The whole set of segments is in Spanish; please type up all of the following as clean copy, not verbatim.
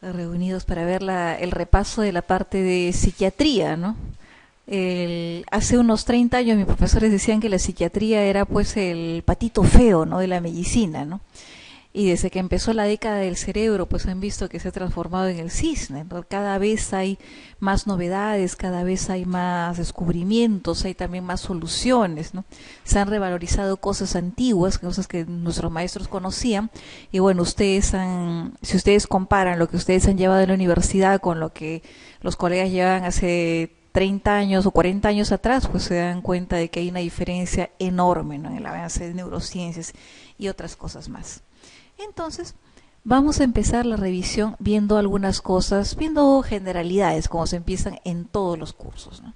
reunidos para ver el repaso de la parte de psiquiatría, ¿no? Hace unos 30 años mis profesores decían que la psiquiatría era pues el patito feo, ¿no? De la medicina, ¿no? Y desde que empezó la década del cerebro, pues han visto que se ha transformado en el cisne, ¿no? Cada vez hay más novedades, cada vez hay más descubrimientos, hay también más soluciones, ¿no? Se han revalorizado cosas antiguas, cosas que nuestros maestros conocían, y bueno, si ustedes comparan lo que ustedes han llevado en la universidad con lo que los colegas llevan hace 30 años o 40 años atrás, pues se dan cuenta de que hay una diferencia enorme, ¿no? En el avance de neurociencias y otras cosas más. Entonces, vamos a empezar la revisión viendo algunas cosas, viendo generalidades, como se empiezan en todos los cursos, ¿no?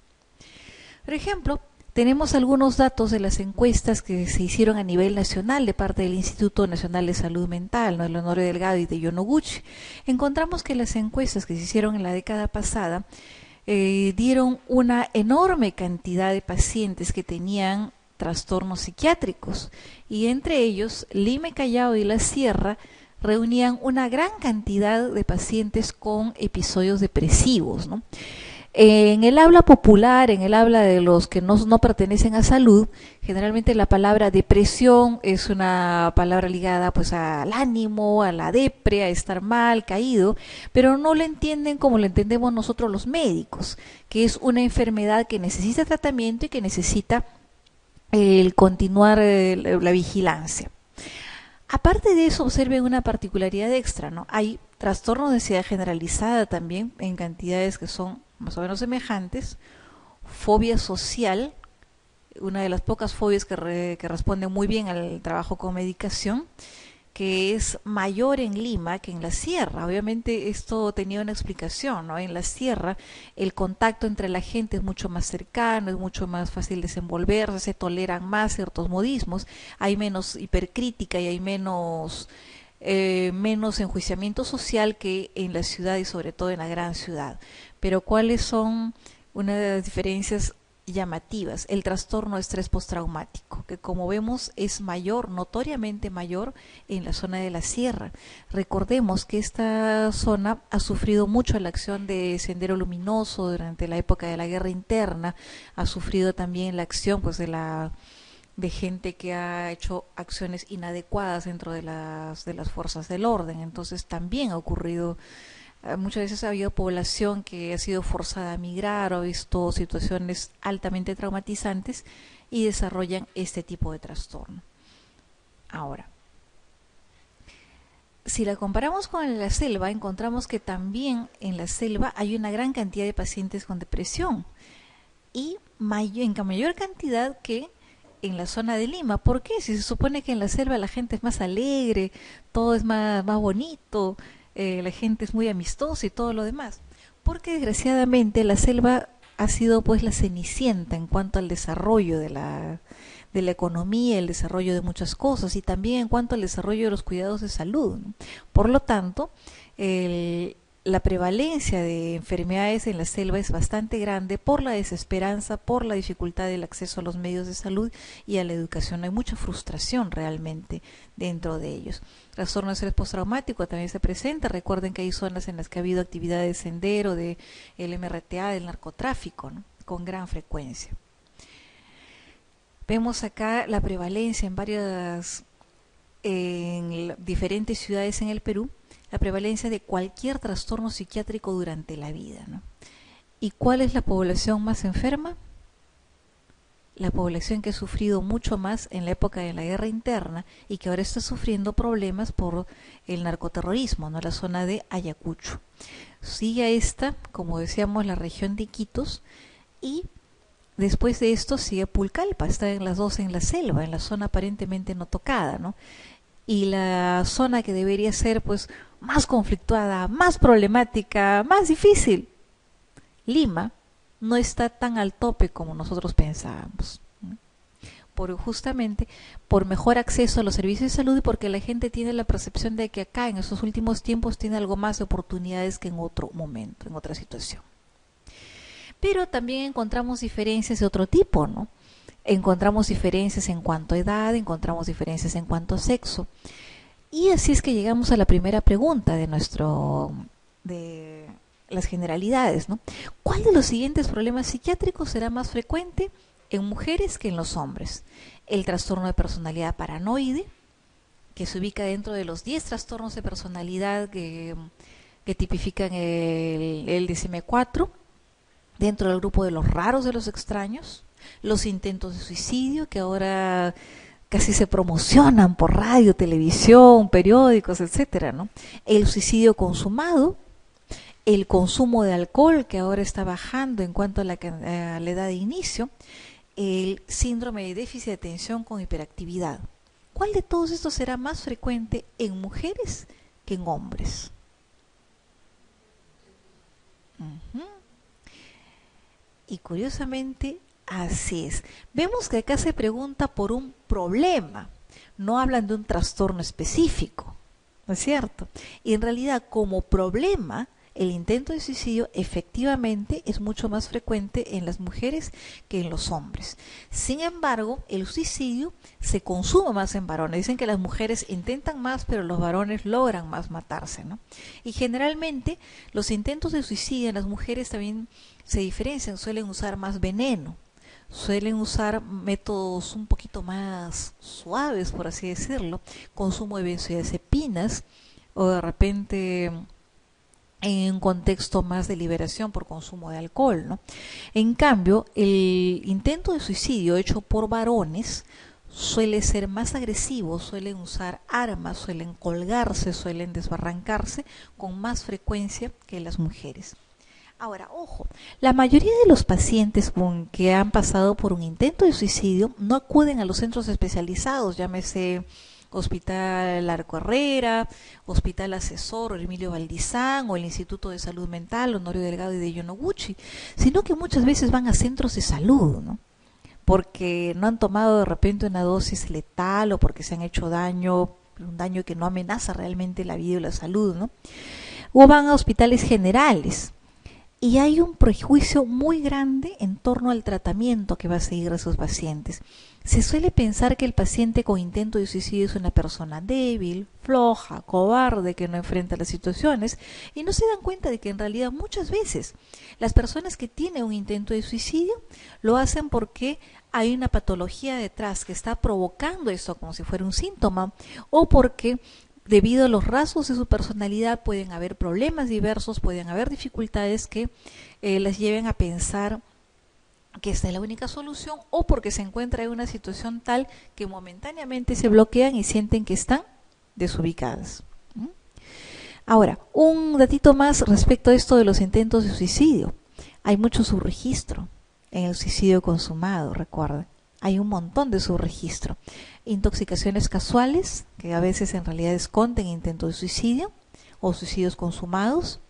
Por ejemplo, tenemos algunos datos de las encuestas que se hicieron a nivel nacional de parte del Instituto Nacional de Salud Mental, ¿no? De Honorio Delgado y de Yonoguchi. Encontramos que las encuestas que se hicieron en la década pasada dieron una enorme cantidad de pacientes que tenían trastornos psiquiátricos, y entre ellos Lima, Callao y La Sierra reunían una gran cantidad de pacientes con episodios depresivos, ¿no? En el habla popular, en el habla de los que no pertenecen a salud, generalmente la palabra depresión es una palabra ligada pues al ánimo, a la depre, a estar mal, caído, pero no lo entienden como lo entendemos nosotros los médicos, que es una enfermedad que necesita tratamiento y que necesita el continuar la vigilancia. Aparte de eso, observen una particularidad extra, ¿no? Hay trastornos de ansiedad generalizada también en cantidades que son más o menos semejantes, fobia social, una de las pocas fobias que responden muy bien al trabajo con medicación, que es mayor en Lima que en la sierra. Obviamente esto tenía una explicación, ¿no? En la sierra el contacto entre la gente es mucho más cercano, es mucho más fácil desenvolverse, se toleran más ciertos modismos, hay menos hipercrítica y hay menos enjuiciamiento social que en la ciudad y sobre todo en la gran ciudad. Pero ¿cuáles son una de las diferencias llamativas? El trastorno de estrés postraumático, que como vemos es mayor, notoriamente mayor en la zona de la sierra. Recordemos que esta zona ha sufrido mucho la acción de Sendero Luminoso durante la época de la guerra interna, ha sufrido también la acción pues de gente que ha hecho acciones inadecuadas dentro de las fuerzas del orden. Entonces también ha ocurrido, muchas veces ha habido población que ha sido forzada a migrar o ha visto situaciones altamente traumatizantes y desarrollan este tipo de trastorno. Ahora, si la comparamos con la selva, encontramos que también en la selva hay una gran cantidad de pacientes con depresión y en mayor cantidad que en la zona de Lima. ¿Por qué? Si se supone que en la selva la gente es más alegre, todo es más bonito, la gente es muy amistosa y todo lo demás. Porque desgraciadamente la selva ha sido pues la cenicienta en cuanto al desarrollo de la economía, el desarrollo de muchas cosas y también en cuanto al desarrollo de los cuidados de salud, ¿no? Por lo tanto, la prevalencia de enfermedades en la selva es bastante grande por la desesperanza, por la dificultad del acceso a los medios de salud y a la educación. Hay mucha frustración realmente dentro de ellos. Trastorno de estrés postraumático también se presenta. Recuerden que hay zonas en las que ha habido actividades de sendero, de el MRTA, del narcotráfico, ¿no? Con gran frecuencia. Vemos acá la prevalencia en diferentes ciudades en el Perú, la prevalencia de cualquier trastorno psiquiátrico durante la vida, ¿no? ¿Y cuál es la población más enferma? La población que ha sufrido mucho más en la época de la guerra interna y que ahora está sufriendo problemas por el narcoterrorismo, ¿no? La zona de Ayacucho. Sigue a esta, como decíamos, la región de Iquitos, y después de esto sigue Pucallpa, está en las dos en la selva, en la zona aparentemente no tocada, ¿no? Y la zona que debería ser pues más conflictuada, más problemática, más difícil, Lima, no está tan al tope como nosotros pensábamos, ¿no? Justamente por mejor acceso a los servicios de salud y porque la gente tiene la percepción de que acá en esos últimos tiempos tiene algo más de oportunidades que en otro momento, en otra situación. Pero también encontramos diferencias de otro tipo, ¿no? Encontramos diferencias en cuanto a edad, encontramos diferencias en cuanto a sexo. Y así es que llegamos a la primera pregunta de de las generalidades, ¿no? ¿Cuál de los siguientes problemas psiquiátricos será más frecuente en mujeres que en los hombres? El trastorno de personalidad paranoide, que se ubica dentro de los 10 trastornos de personalidad que tipifican el DSM-4, dentro del grupo de los raros de los extraños, los intentos de suicidio, que ahora casi se promocionan por radio, televisión, periódicos, etcétera, ¿no? El suicidio consumado, el consumo de alcohol, que ahora está bajando en cuanto a la edad de inicio, el síndrome de déficit de atención con hiperactividad. ¿Cuál de todos estos será más frecuente en mujeres que en hombres? Y curiosamente, así es. Vemos que acá se pregunta por un problema, no hablan de un trastorno específico, ¿no es cierto? Y en realidad, como problema, el intento de suicidio efectivamente es mucho más frecuente en las mujeres que en los hombres. Sin embargo, el suicidio se consume más en varones. Dicen que las mujeres intentan más, pero los varones logran más matarse, ¿no? Y generalmente los intentos de suicidio en las mujeres también se diferencian, suelen usar más veneno, suelen usar métodos un poquito más suaves, por así decirlo, consumo de benzodiazepinas o de repente en un contexto más de liberación por consumo de alcohol, ¿no? En cambio, el intento de suicidio hecho por varones suele ser más agresivo, suelen usar armas, suelen colgarse, suelen desbarrancarse con más frecuencia que las mujeres. Ahora, ojo, la mayoría de los pacientes que han pasado por un intento de suicidio no acuden a los centros especializados, llámese Hospital Arco Herrera, Hospital Asesor Emilio Valdizán o el Instituto de Salud Mental Honorio Delgado y de Yonoguchi, sino que muchas veces van a centros de salud, ¿no? Porque no han tomado de repente una dosis letal o porque se han hecho daño, un daño que no amenaza realmente la vida y la salud, ¿no? O van a hospitales generales. Y hay un prejuicio muy grande en torno al tratamiento que va a seguir a esos pacientes. Se suele pensar que el paciente con intento de suicidio es una persona débil, floja, cobarde, que no enfrenta las situaciones, y no se dan cuenta de que en realidad muchas veces las personas que tienen un intento de suicidio lo hacen porque hay una patología detrás que está provocando eso como si fuera un síntoma, o porque debido a los rasgos de su personalidad pueden haber problemas diversos, pueden haber dificultades que las lleven a pensar que esta es la única solución, o porque se encuentra en una situación tal que momentáneamente se bloquean y sienten que están desubicadas. Ahora, un datito más respecto a esto de los intentos de suicidio. Hay mucho subregistro en el suicidio consumado, recuerden. Hay un montón de subregistro. Intoxicaciones casuales, que a veces en realidad esconden intentos de suicidio o suicidios consumados.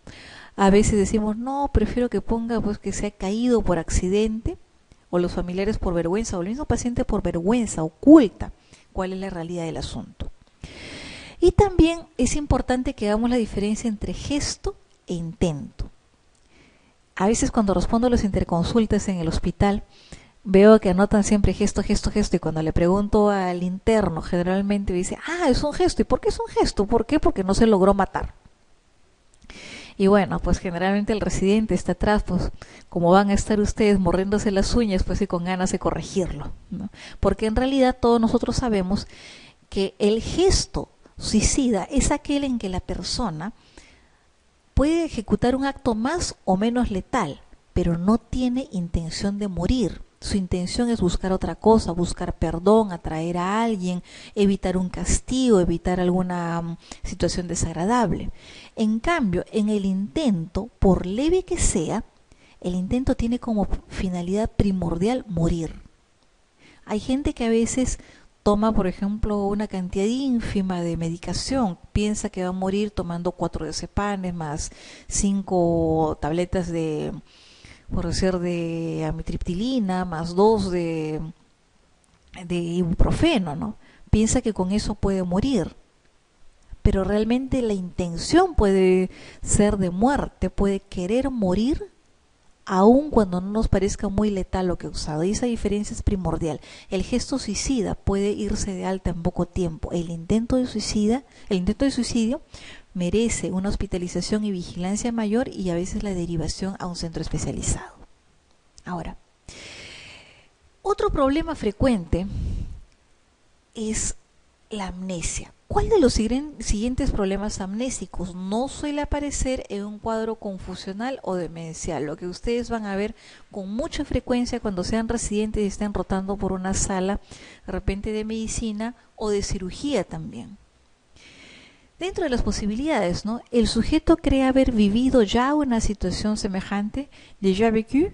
A veces decimos, no, prefiero que ponga pues que se ha caído por accidente, o los familiares por vergüenza, o el mismo paciente por vergüenza, oculta cuál es la realidad del asunto. Y también es importante que hagamos la diferencia entre gesto e intento. A veces cuando respondo a las interconsultas en el hospital, veo que anotan siempre gesto, gesto, gesto, y cuando le pregunto al interno, generalmente me dice, es un gesto. ¿Y por qué es un gesto? ¿Por qué? Porque no se logró matar. Y bueno, pues generalmente el residente está atrás, pues como van a estar ustedes mordiéndose las uñas, pues y con ganas de corregirlo, ¿no? Porque en realidad todos nosotros sabemos que el gesto suicida es aquel en que la persona puede ejecutar un acto más o menos letal, pero no tiene intención de morir. Su intención es buscar otra cosa, buscar perdón, atraer a alguien, evitar un castigo, evitar alguna situación desagradable. En cambio, en el intento, por leve que sea, el intento tiene como finalidad primordial morir. Hay gente que a veces toma, por ejemplo, una cantidad ínfima de medicación, piensa que va a morir tomando 4 diazepanes más 5 tabletas de, por decir, de amitriptilina, más 2 de ibuprofeno, ¿no? Piensa que con eso puede morir, pero realmente la intención puede ser de muerte, puede querer morir aun cuando no nos parezca muy letal lo que ha usado. Y esa diferencia es primordial. El gesto suicida puede irse de alta en poco tiempo. El intento de suicidio merece una hospitalización y vigilancia mayor y a veces la derivación a un centro especializado. Ahora, otro problema frecuente es la amnesia. ¿Cuál de los siguientes problemas amnésicos no suele aparecer en un cuadro confusional o demencial? Lo que ustedes van a ver con mucha frecuencia cuando sean residentes y estén rotando por una sala, de repente de medicina o de cirugía también. Dentro de las posibilidades, ¿no? El sujeto cree haber vivido ya una situación semejante, déjà vécu.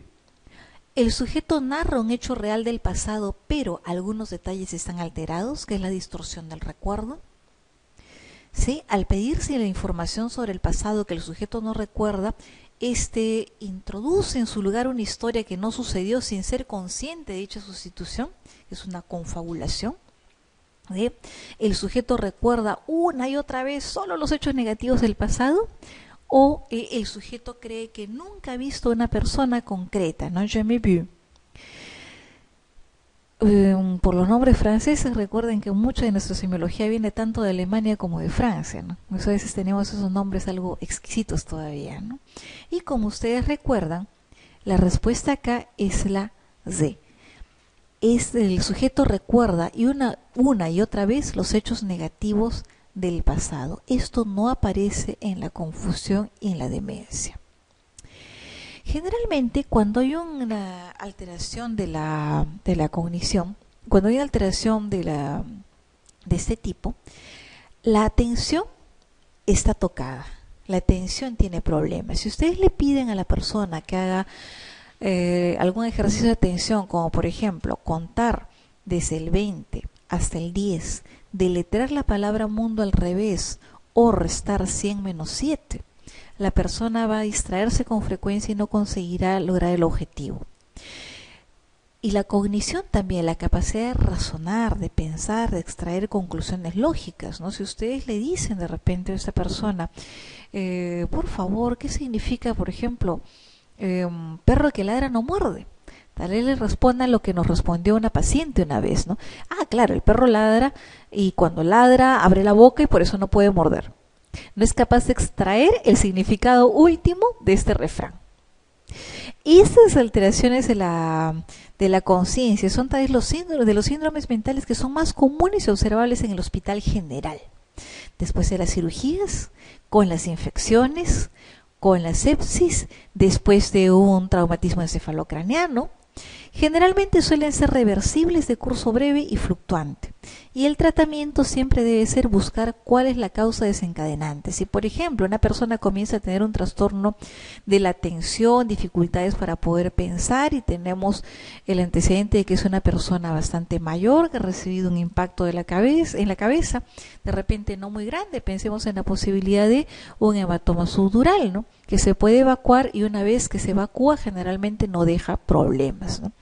El sujeto narra un hecho real del pasado, pero algunos detalles están alterados, que es la distorsión del recuerdo. ¿Sí? Al pedirse la información sobre el pasado que el sujeto no recuerda, introduce en su lugar una historia que no sucedió sin ser consciente de dicha sustitución, es una confabulación. ¿Sí? El sujeto recuerda una y otra vez solo los hechos negativos del pasado, o el sujeto cree que nunca ha visto a una persona concreta, ¿no? Jamais vu. Por los nombres franceses, recuerden que mucha de nuestra semiología viene tanto de Alemania como de Francia, ¿no? A veces tenemos esos nombres algo exquisitos todavía, ¿no? Y como ustedes recuerdan, la respuesta acá es la D. El sujeto recuerda una y otra vez los hechos negativos del pasado. Esto no aparece en la confusión y en la demencia. Generalmente, cuando hay una alteración de la cognición, cuando hay una alteración de este tipo, la atención está tocada, la atención tiene problemas. Si ustedes le piden a la persona que haga algún ejercicio de atención, como por ejemplo contar desde el 20 hasta el 10, deletrear la palabra mundo al revés o restar 100 menos 7, la persona va a distraerse con frecuencia y no conseguirá lograr el objetivo. Y la cognición también, la capacidad de razonar, de pensar, de extraer conclusiones lógicas, ¿no? Si ustedes le dicen de repente a esta persona, por favor, ¿qué significa, por ejemplo, perro que ladra no muerde? Tal vez le responda lo que nos respondió una paciente una vez, ¿no? Ah, claro, el perro ladra y cuando ladra abre la boca y por eso no puede morder. No es capaz de extraer el significado último de este refrán. Y estas alteraciones de la conciencia son tal vez los síndromes mentales que son más comunes y observables en el hospital general. Después de las cirugías, con las infecciones, con la sepsis, después de un traumatismo encefalocraneano, generalmente suelen ser reversibles de curso breve y fluctuante. Y el tratamiento siempre debe ser buscar cuál es la causa desencadenante. Si, por ejemplo, una persona comienza a tener un trastorno de la atención, dificultades para poder pensar y tenemos el antecedente de que es una persona bastante mayor, que ha recibido un impacto en la cabeza, de repente no muy grande, pensemos en la posibilidad de un hematoma subdural, ¿no? Que se puede evacuar y una vez que se evacúa generalmente no deja problemas, ¿no?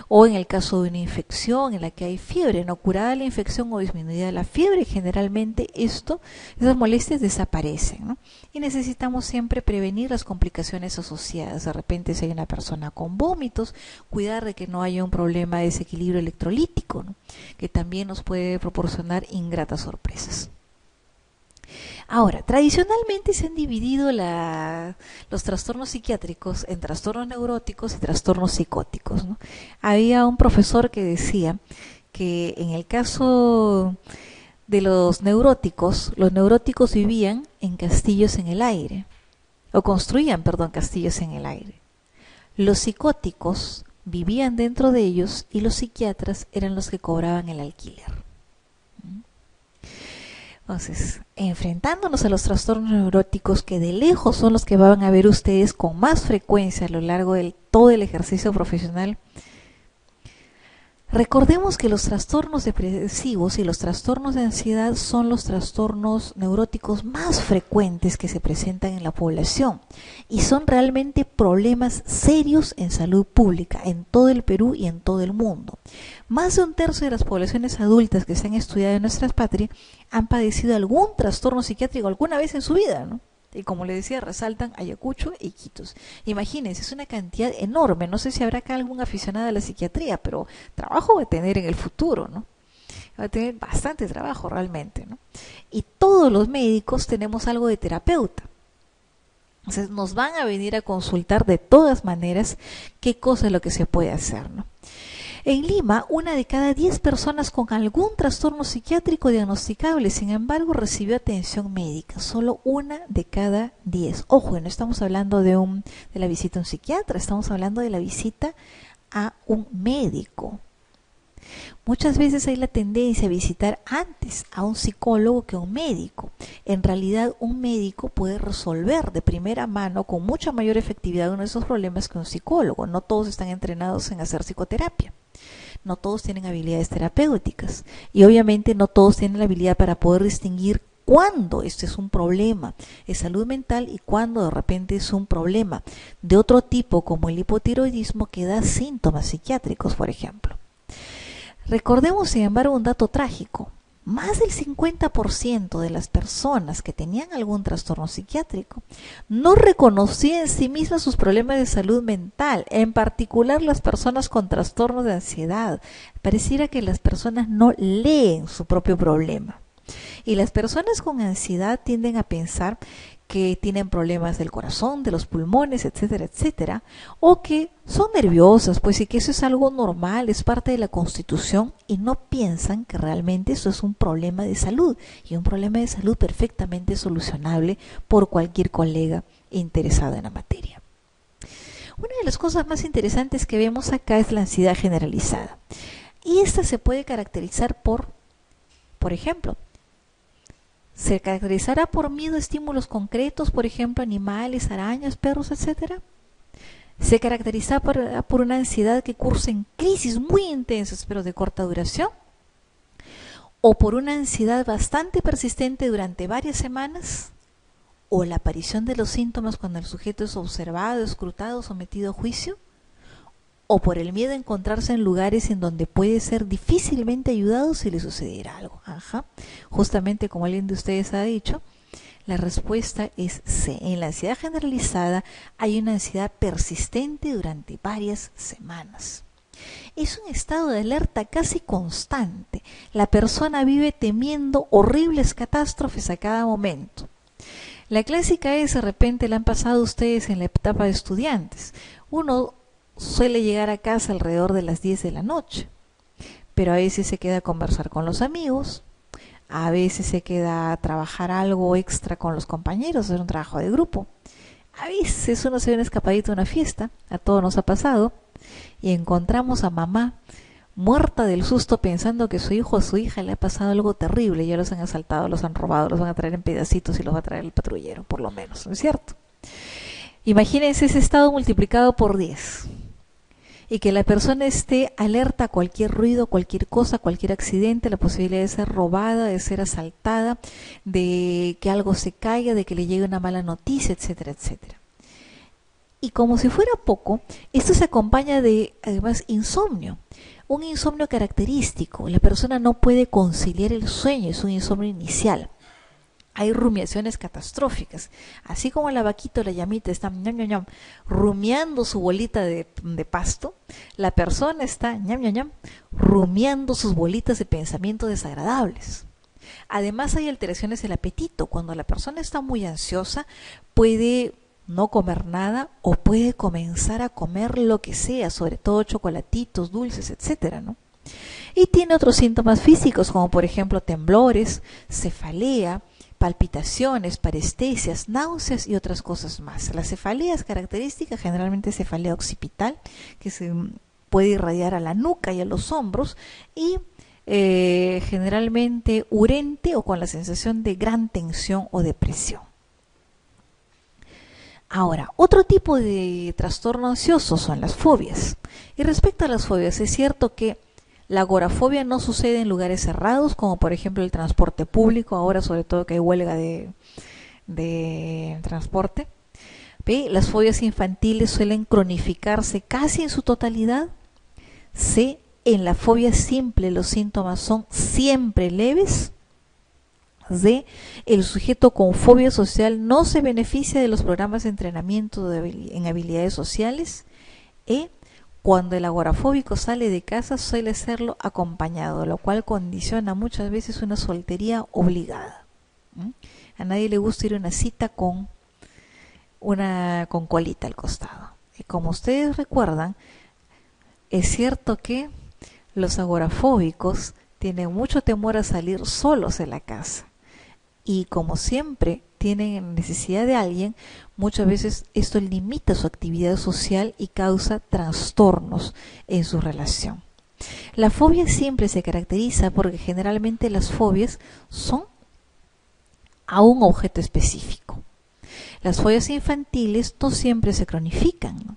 O en el caso de una infección en la que hay fiebre, no curada la infección o disminuida la fiebre, generalmente esas molestias desaparecen, ¿no? Y necesitamos siempre prevenir las complicaciones asociadas. De repente si hay una persona con vómitos, cuidar de que no haya un problema de desequilibrio electrolítico, ¿no? Que también nos puede proporcionar ingratas sorpresas. Ahora, tradicionalmente se han dividido los trastornos psiquiátricos en trastornos neuróticos y trastornos psicóticos, ¿no? Había un profesor que decía que en el caso de los neuróticos vivían en castillos en el aire, o construían, castillos en el aire. Los psicóticos vivían dentro de ellos y los psiquiatras eran los que cobraban el alquiler. Entonces, enfrentándonos a los trastornos neuróticos, que de lejos son los que van a ver ustedes con más frecuencia a lo largo de todo el ejercicio profesional, recordemos que los trastornos depresivos y los trastornos de ansiedad son los trastornos neuróticos más frecuentes que se presentan en la población y son realmente problemas serios en salud pública en todo el Perú y en todo el mundo. Más de un tercio de las poblaciones adultas que se han estudiado en nuestras patrias han padecido algún trastorno psiquiátrico alguna vez en su vida, ¿no? Y como le decía, resaltan Ayacucho y Iquitos. Imagínense, es una cantidad enorme. No sé si habrá acá algún aficionado a la psiquiatría, pero trabajo va a tener en el futuro, ¿no? Va a tener bastante trabajo realmente, ¿no? Y todos los médicos tenemos algo de terapeuta. Entonces nos van a venir a consultar de todas maneras qué cosa es lo que se puede hacer, ¿no? En Lima, 1 de cada 10 personas con algún trastorno psiquiátrico diagnosticable, sin embargo, recibió atención médica. Solo 1 de cada 10. Ojo, no estamos hablando de la visita a un psiquiatra, estamos hablando de la visita a un médico. Muchas veces hay la tendencia a visitar antes a un psicólogo que a un médico. En realidad, un médico puede resolver de primera mano con mucha mayor efectividad uno de esos problemas que un psicólogo. No todos están entrenados en hacer psicoterapia. No todos tienen habilidades terapéuticas. Y obviamente no todos tienen la habilidad para poder distinguir cuándo este es un problema de salud mental y cuándo de repente es un problema de otro tipo, como el hipotiroidismo, que da síntomas psiquiátricos, por ejemplo. Recordemos, sin embargo, un dato trágico. Más del 50% de las personas que tenían algún trastorno psiquiátrico no reconocían en sí mismas sus problemas de salud mental, en particular las personas con trastornos de ansiedad. Pareciera que las personas no leen su propio problema. Y las personas con ansiedad tienden a pensar que tienen problemas del corazón, de los pulmones, etcétera, etcétera, o que son nerviosas, pues, y que eso es algo normal, es parte de la constitución, y no piensan que realmente eso es un problema de salud, y un problema de salud perfectamente solucionable por cualquier colega interesado en la materia. Una de las cosas más interesantes que vemos acá es la ansiedad generalizada, y esta se puede caracterizar por ejemplo, ¿se caracterizará por miedo a estímulos concretos, por ejemplo, animales, arañas, perros, etcétera? ¿Se caracteriza por una ansiedad que cursa en crisis muy intensas, pero de corta duración? ¿O por una ansiedad bastante persistente durante varias semanas? ¿O la aparición de los síntomas cuando el sujeto es observado, escrutado, sometido a juicio? ¿O por el miedo a encontrarse en lugares en donde puede ser difícilmente ayudado si le sucediera algo? Ajá. Justamente como alguien de ustedes ha dicho, la respuesta es C. En la ansiedad generalizada hay una ansiedad persistente durante varias semanas. Es un estado de alerta casi constante. La persona vive temiendo horribles catástrofes a cada momento. La clásica es, de repente la han pasado ustedes en la etapa de estudiantes. Uno suele llegar a casa alrededor de las 10 de la noche, pero a veces se queda a conversar con los amigos, a veces se queda a trabajar algo extra con los compañeros, hacer un trabajo de grupo. A veces uno se ve escapadito a una fiesta, a todos nos ha pasado, y encontramos a mamá muerta del susto pensando que su hijo o su hija le ha pasado algo terrible, ya los han asaltado, los han robado, los van a traer en pedacitos y los va a traer el patrullero, por lo menos, ¿no es cierto? Imagínense ese estado multiplicado por 10. Y que la persona esté alerta a cualquier ruido, cualquier cosa, cualquier accidente, la posibilidad de ser robada, de ser asaltada, de que algo se caiga, de que le llegue una mala noticia, etcétera, etcétera. Y como si fuera poco, esto se acompaña de, además, insomnio. Un insomnio característico. La persona no puede conciliar el sueño, es un insomnio inicial. Hay rumiaciones catastróficas, así como la vaquita o la llamita están ñam, ñam, ñam, rumiando su bolita de pasto, la persona está ñam, ñam, ñam, rumiando sus bolitas de pensamientos desagradables. Además hay alteraciones del apetito. Cuando la persona está muy ansiosa, puede no comer nada o puede comenzar a comer lo que sea, sobre todo chocolatitos, dulces, etcétera, ¿no? Y tiene otros síntomas físicos, como por ejemplo temblores, cefalea, palpitaciones, parestesias, náuseas y otras cosas más. La cefalea es característica, generalmente cefalea occipital, que se puede irradiar a la nuca y a los hombros, y generalmente urente o con la sensación de gran tensión o depresión. Ahora, otro tipo de trastorno ansioso son las fobias. Y respecto a las fobias, es cierto que la agorafobia no sucede en lugares cerrados, como por ejemplo el transporte público, ahora sobre todo que hay huelga de transporte. ¿Ve? Las fobias infantiles suelen cronificarse casi en su totalidad. C. En la fobia simple los síntomas son siempre leves. D. El sujeto con fobia social no se beneficia de los programas de entrenamiento en habilidades sociales. E. Cuando el agorafóbico sale de casa suele hacerlo acompañado, lo cual condiciona muchas veces una soltería obligada. A nadie le gusta ir a una cita con colita al costado. Y como ustedes recuerdan, es cierto que los agorafóbicos tienen mucho temor a salir solos de la casa. Y como siempre tienen necesidad de alguien, muchas veces esto limita su actividad social y causa trastornos en su relación. La fobia siempre se caracteriza porque generalmente las fobias son a un objeto específico. Las fobias infantiles no siempre se cronifican, ¿no?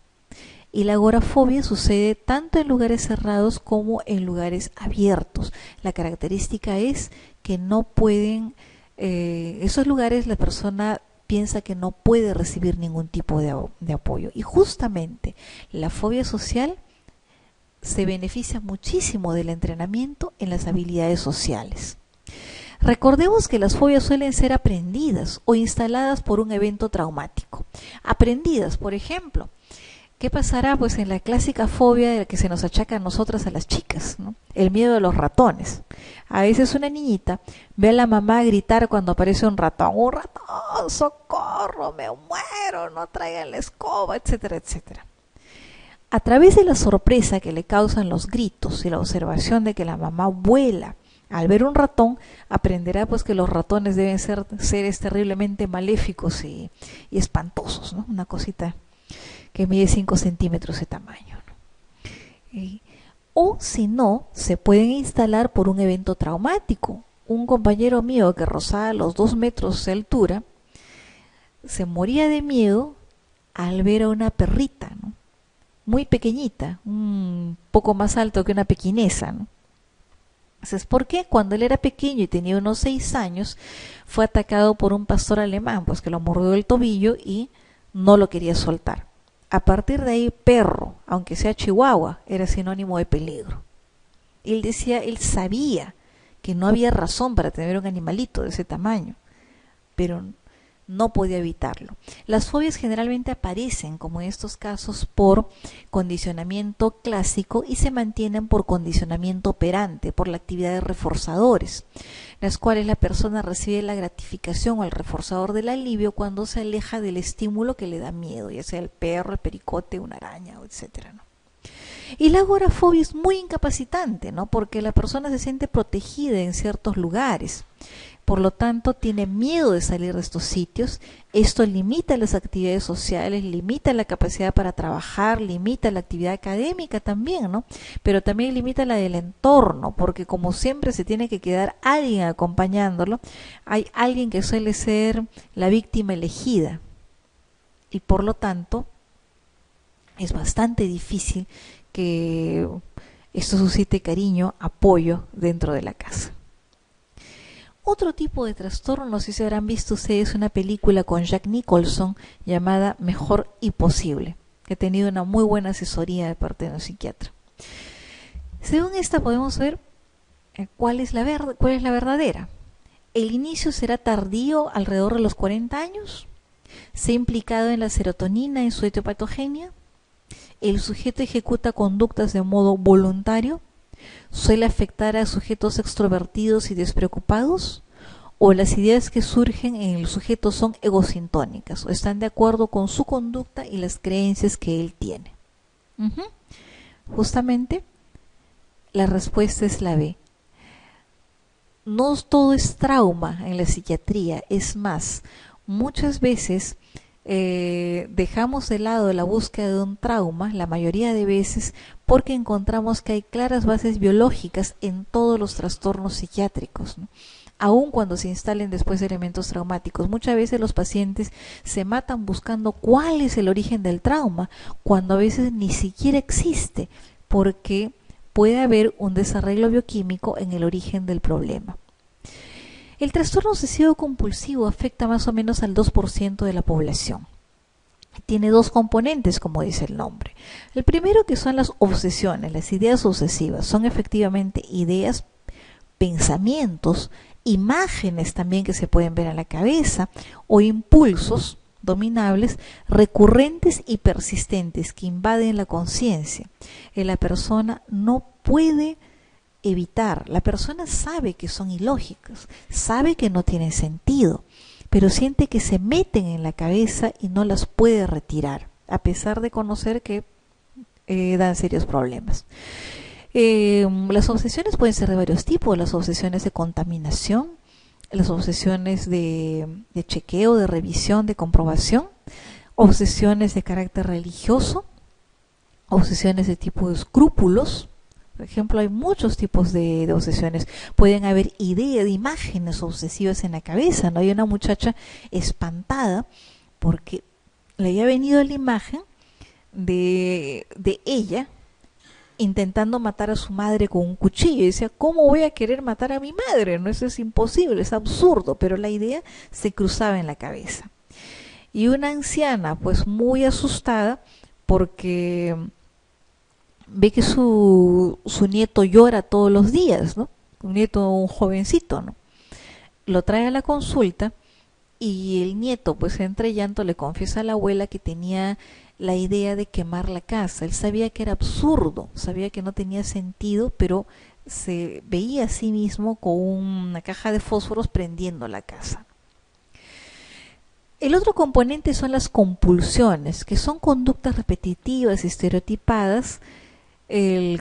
Y la agorafobia sucede tanto en lugares cerrados como en lugares abiertos. La característica es que no pueden, esos lugares la persona piensa que no puede recibir ningún tipo de apoyo. Y justamente la fobia social se beneficia muchísimo del entrenamiento en las habilidades sociales. Recordemos que las fobias suelen ser aprendidas o instaladas por un evento traumático. Aprendidas, por ejemplo, ¿qué pasará pues en la clásica fobia de la que se nos achaca a nosotras, a las chicas, ¿no? El miedo a los ratones. A veces una niñita ve a la mamá gritar cuando aparece un ratón, socorro, me muero, no traigan la escoba, etcétera, etcétera. A través de la sorpresa que le causan los gritos y la observación de que la mamá vuela al ver un ratón, aprenderá pues que los ratones deben ser seres terriblemente maléficos y espantosos, ¿no? Una cosita que mide 5 centímetros de tamaño, ¿no? O si no, se pueden instalar por un evento traumático. Un compañero mío que rozaba los 2 metros de altura se moría de miedo al ver a una perrita, ¿no? Muy pequeñita, un poco más alto que una pequinesa, ¿no? Entonces, ¿por qué? Cuando él era pequeño y tenía unos 6 años, fue atacado por un pastor alemán, pues que lo mordió el tobillo y no lo quería soltar. A partir de ahí, perro, aunque sea chihuahua, era sinónimo de peligro. Él decía, él sabía que no había razón para tener un animalito de ese tamaño, pero no podía evitarlo. Las fobias generalmente aparecen, como en estos casos, por condicionamiento clásico y se mantienen por condicionamiento operante, por la actividad de reforzadores, las cuales la persona recibe la gratificación o el reforzador del alivio cuando se aleja del estímulo que le da miedo, ya sea el perro, el pericote, una araña, etcétera, ¿no? Y la agorafobia es muy incapacitante, ¿no? Porque la persona se siente protegida en ciertos lugares. Por lo tanto, tiene miedo de salir de estos sitios. Esto limita las actividades sociales, limita la capacidad para trabajar, limita la actividad académica también, ¿no? Pero también limita la del entorno, porque como siempre se tiene que quedar alguien acompañándolo, hay alguien que suele ser la víctima elegida. Y por lo tanto, es bastante difícil que esto suscite cariño, apoyo dentro de la casa. Otro tipo de trastorno, no sé si habrán visto ustedes una película con Jack Nicholson llamada Mejor Imposible, que ha tenido una muy buena asesoría de parte de un psiquiatra. Según esta podemos ver cuál es la verdadera. El inicio será tardío, alrededor de los 40 años. Se ha implicado en la serotonina en su etiopatogenia. El sujeto ejecuta conductas de modo voluntario. Suele afectar a sujetos extrovertidos y despreocupados, o las ideas que surgen en el sujeto son egosintónicas o están de acuerdo con su conducta y las creencias que él tiene. Justamente la respuesta es la B. No todo es trauma en la psiquiatría, es más, muchas veces dejamos de lado la búsqueda de un trauma, la mayoría de veces, porque encontramos que hay claras bases biológicas en todos los trastornos psiquiátricos, ¿no? Aun cuando se instalen después elementos traumáticos. Muchas veces los pacientes se matan buscando cuál es el origen del trauma, cuando a veces ni siquiera existe, porque puede haber un desarreglo bioquímico en el origen del problema. El trastorno obsesivo compulsivo afecta más o menos al 2% de la población. Tiene 2 componentes, como dice el nombre. El primero, que son las obsesiones, las ideas obsesivas. Son efectivamente ideas pensamientos, imágenes también que se pueden ver en la cabeza o impulsos dominables recurrentes y persistentes que invaden la conciencia. La persona no puede evitar, la persona sabe que son ilógicas, sabe que no tienen sentido, pero siente que se meten en la cabeza y no las puede retirar, a pesar de conocer que dan serios problemas. Las obsesiones pueden ser de varios tipos, las obsesiones de contaminación, las obsesiones de chequeo, de revisión, de comprobación, obsesiones de carácter religioso, obsesiones de tipo de escrúpulos. Por ejemplo, hay muchos tipos de obsesiones. Pueden haber ideas de imágenes obsesivas en la cabeza, ¿no? Hay una muchacha espantada porque le había venido la imagen de ella intentando matar a su madre con un cuchillo y decía, ¿cómo voy a querer matar a mi madre? No, eso es imposible, es absurdo, pero la idea se cruzaba en la cabeza. Y una anciana, pues muy asustada, porque ve que su nieto llora todos los días, ¿no? Un nieto, un jovencito, ¿no? Lo trae a la consulta y el nieto, pues entre llanto, le confiesa a la abuela que tenía la idea de quemar la casa. Él sabía que era absurdo, sabía que no tenía sentido, pero se veía a sí mismo con una caja de fósforos prendiendo la casa. El otro componente son las compulsiones, que son conductas repetitivas y estereotipadas,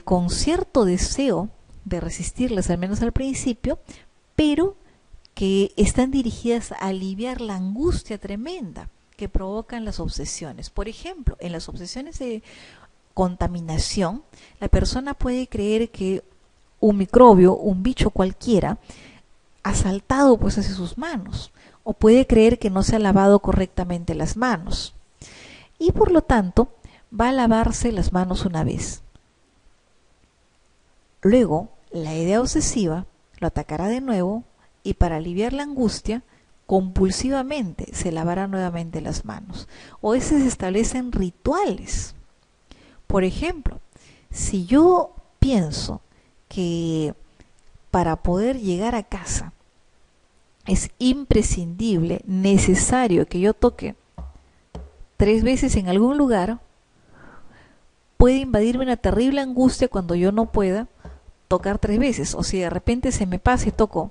con cierto deseo de resistirlas, al menos al principio, pero que están dirigidas a aliviar la angustia tremenda que provocan las obsesiones. Por ejemplo, en las obsesiones de contaminación, la persona puede creer que un microbio, un bicho cualquiera, ha saltado pues hacia sus manos, o puede creer que no se ha lavado correctamente las manos, y por lo tanto va a lavarse las manos una vez. Luego, la idea obsesiva lo atacará de nuevo y para aliviar la angustia, compulsivamente se lavará nuevamente las manos. O a veces se establecen rituales. Por ejemplo, si yo pienso que para poder llegar a casa es imprescindible, necesario que yo toque 3 veces en algún lugar, puede invadirme una terrible angustia cuando yo no pueda tocar 3 veces. O si de repente se me pasa y toco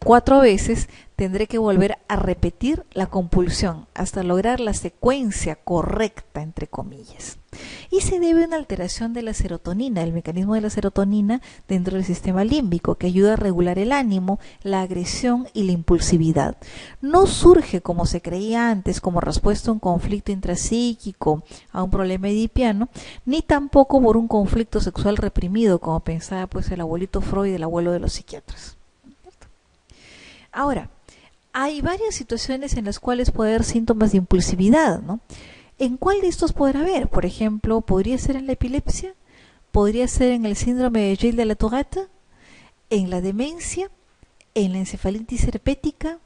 4 veces, tendré que volver a repetir la compulsión hasta lograr la secuencia correcta, entre comillas. Y se debe a una alteración de la serotonina, el mecanismo de la serotonina dentro del sistema límbico, que ayuda a regular el ánimo, la agresión y la impulsividad. No surge como se creía antes, como respuesta a un conflicto intrapsíquico, a un problema edipiano, ni tampoco por un conflicto sexual reprimido, como pensaba pues el abuelito Freud, el abuelo de los psiquiatras. Ahora, hay varias situaciones en las cuales puede haber síntomas de impulsividad, ¿no? ¿En cuál de estos podrá haber? Por ejemplo, ¿podría ser en la epilepsia? ¿Podría ser en el síndrome de Gilles de la Tourette? ¿En la demencia? ¿En la encefalitis herpética?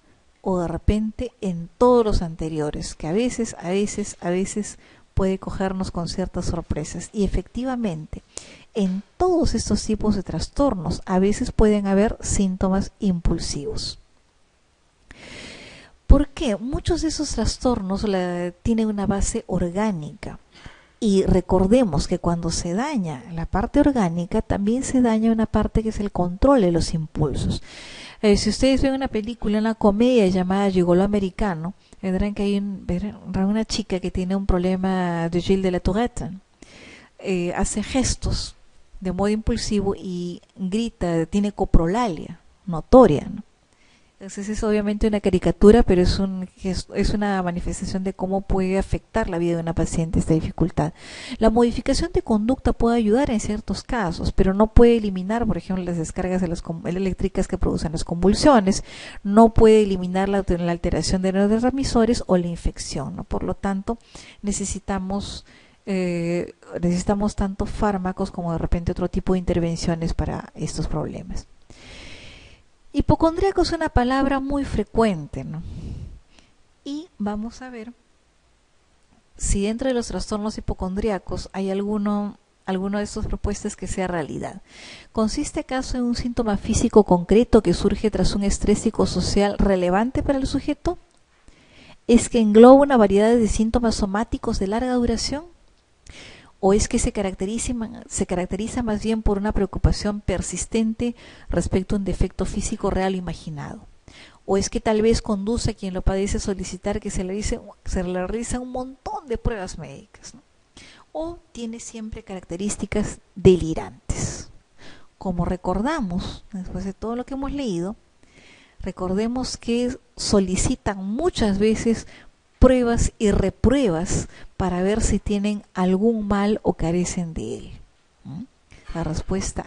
¿O de repente en todos los anteriores? Que a veces puede cogernos con ciertas sorpresas. Y efectivamente, en todos estos tipos de trastornos, a veces pueden haber síntomas impulsivos. ¿Por qué? Muchos de esos trastornos tienen una base orgánica y recordemos que cuando se daña la parte orgánica también se daña una parte que es el control de los impulsos. Si ustedes ven una película, una comedia llamada Gigolo Americano, verán que hay una chica que tiene un problema de Gilles de la Tourette, hace gestos de modo impulsivo y grita, tiene coprolalia notoria, ¿no? Entonces es obviamente una caricatura, pero es una manifestación de cómo puede afectar la vida de una paciente esta dificultad. La modificación de conducta puede ayudar en ciertos casos, pero no puede eliminar, por ejemplo, las descargas eléctricas que producen las convulsiones, no puede eliminar la alteración de neurotransmisores o la infección, ¿no? Por lo tanto, necesitamos tanto fármacos como de repente otro tipo de intervenciones para estos problemas. Hipocondríaco es una palabra muy frecuente, ¿no? Y vamos a ver si dentro de los trastornos hipocondríacos hay alguno alguna de estas propuestas que sea realidad. ¿Consiste acaso en un síntoma físico concreto que surge tras un estrés psicosocial relevante para el sujeto? ¿Es que engloba una variedad de síntomas somáticos de larga duración? ¿O es que se caracteriza más bien por una preocupación persistente respecto a un defecto físico real o imaginado? ¿O es que tal vez conduce a quien lo padece a solicitar que se le realicen un montón de pruebas médicas, ¿no? ¿O tiene siempre características delirantes? Como recordamos, después de todo lo que hemos leído, recordemos que solicitan muchas veces pruebas y repruebas para ver si tienen algún mal o carecen de él. ¿Mm? La respuesta